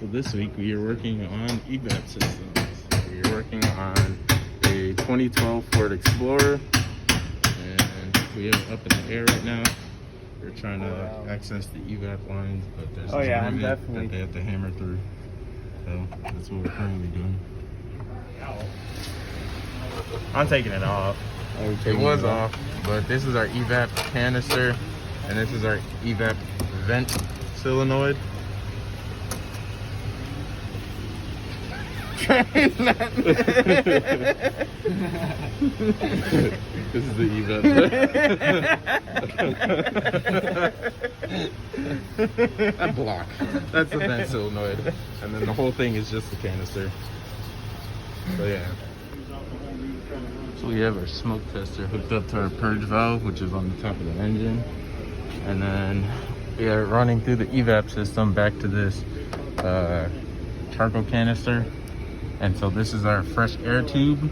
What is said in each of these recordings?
So this week we are working on Evap systems. We are working on a 2012 Ford Explorer, and we have it up in the air right now. We're trying to access the Evap lines, but there's a limit that they have to hammer through. So that's what we're currently doing. I'm taking it off. It was off, but this is our Evap canister, and this is our Evap vent solenoid. This is the Evap. That block. That's the vent solenoid, and then the whole thing is just the canister. So yeah. So we have our smoke tester hooked up to our purge valve, which is on the top of the engine, and then we are running through the Evap system back to this charcoal canister. And so this is our fresh air tube,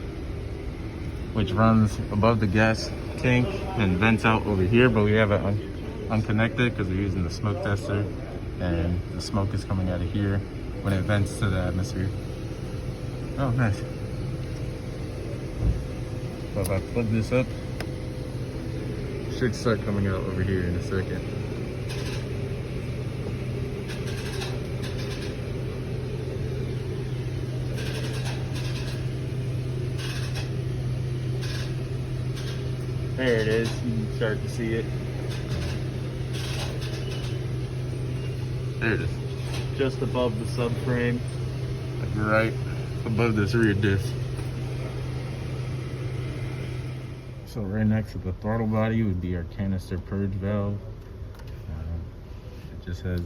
which runs above the gas tank and vents out over here, but we have it unconnected because we're using the smoke tester, and the smoke is coming out of here when it vents to the atmosphere. Oh, nice. So if I plug this up, it should start coming out over here in a second. There it is. You can start to see it. There it is. Just above the subframe. Like right above this rear diff. So right next to the throttle body would be our canister purge valve. It just has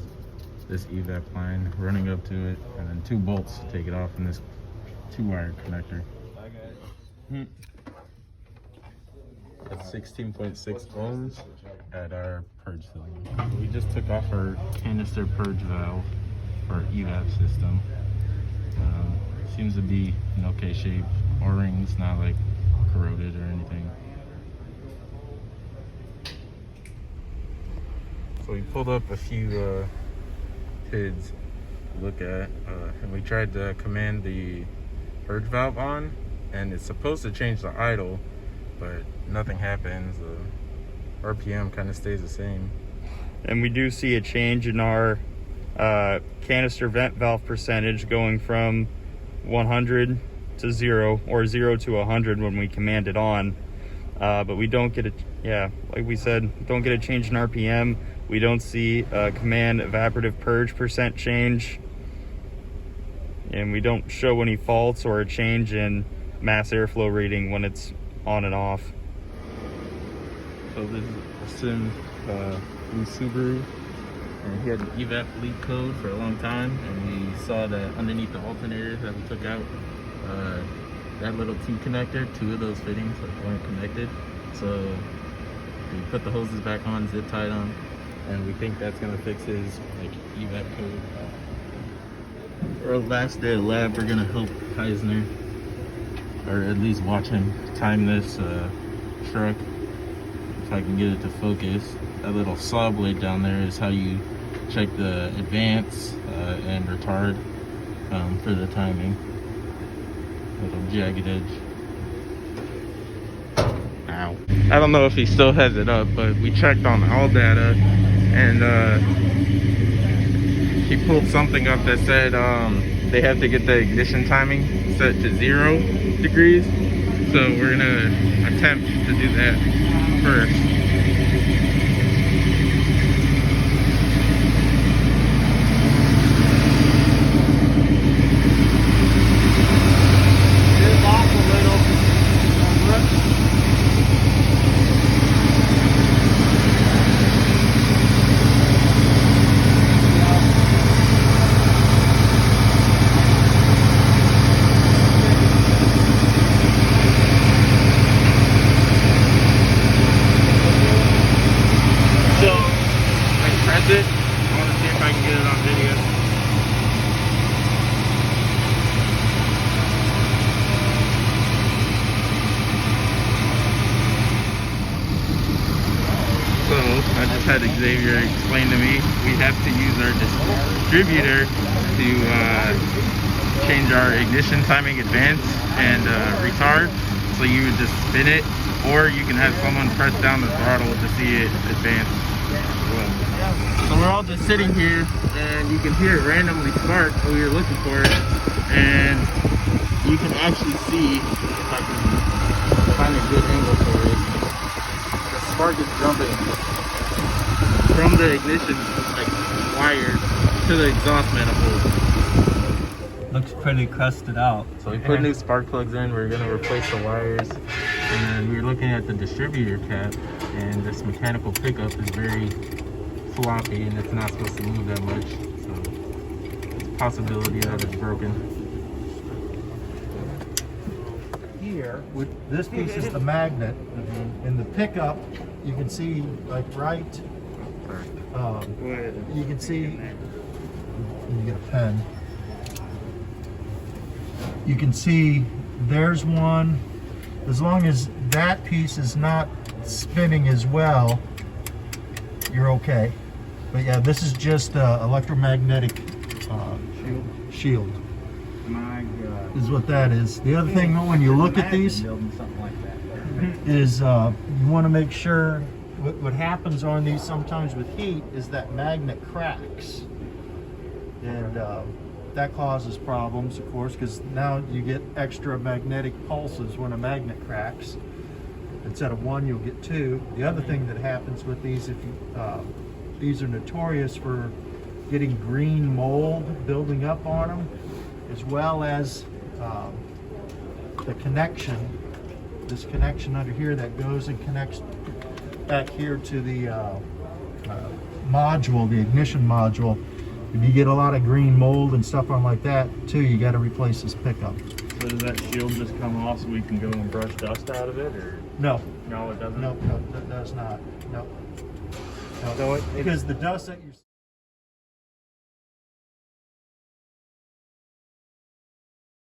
this Evap line running up to it, and then 2 bolts to take it off, and this 2-wire connector. At 16.6 ohms at our purge cylinder. We just took off our canister purge valve for our Evap system. Seems to be in okay shape. O-rings not like corroded or anything. So we pulled up a few PIDs to look at, and we tried to command the purge valve on, and it's supposed to change the idle, but nothing happens. The RPM kind of stays the same. And we do see a change in our canister vent valve percentage going from 100 to 0, or 0 to 100 when we command it on. But we don't get like we said, don't get a change in RPM. We don't see a command evaporative purge percent change. And we don't show any faults or a change in mass airflow reading when it's on and off. So this is a Sim blue Subaru, and he had an Evap leak code for a long time, and we saw that underneath the alternators that we took out, that little T connector, 2 of those fittings weren't connected. So we put the hoses back on, zip tied them, and we think that's gonna fix his Evap code. For our last day of lab, we're gonna help Keisner, or at least watch him time this truck, if I can get it to focus. That little saw blade down there is how you check the advance and retard for the timing. Little jagged edge. Ow. I don't know if he still has it up, but we checked on all data, and he pulled something up that said they have to get the ignition timing set to 0 degrees. So we're gonna attempt to do that first. It. I want to see if I can get it on video. So I just had Xavier explain to me we have to use our distributor to change our ignition timing advance and retard. So you would just spin it, or you can have someone press down the throttle to see it advance as well. So we're all just sitting here, and you can hear it randomly spark, so we were looking for it, and you can actually see, if I can find a good angle for it, the spark is jumping from the ignition like wire to the exhaust manifold. Looks pretty crusted out. So we put new spark plugs in. We're gonna replace the wires, and then we were looking at the distributor cap, and this mechanical pickup is very floppy, and it's not supposed to move that much. So there's a possibility that it's broken. Here, with this piece is the magnet, and the pickup, you can see like right. You can see. You get a pen. You can see there's one. As long as that piece is not spinning as well, you're okay. But yeah, this is just electromagnetic shield. My God. Is what that is. The other thing, when you look at these, building something like that. is you want to make sure what happens on these sometimes with heat is that magnet cracks, and that causes problems, of course, because now you get extra magnetic pulses when a magnet cracks. Instead of one, you'll get two. The other thing that happens with these, if you these are notorious for getting green mold building up on them, as well as the connection, this connection under here that goes and connects back here to the module, the ignition module. If you get a lot of green mold and stuff on like that too, you got to replace this pickup. So does that shield just come off so we can go and brush dust out of it, or No, no, it doesn't? no, that does not. No, So because the dust that you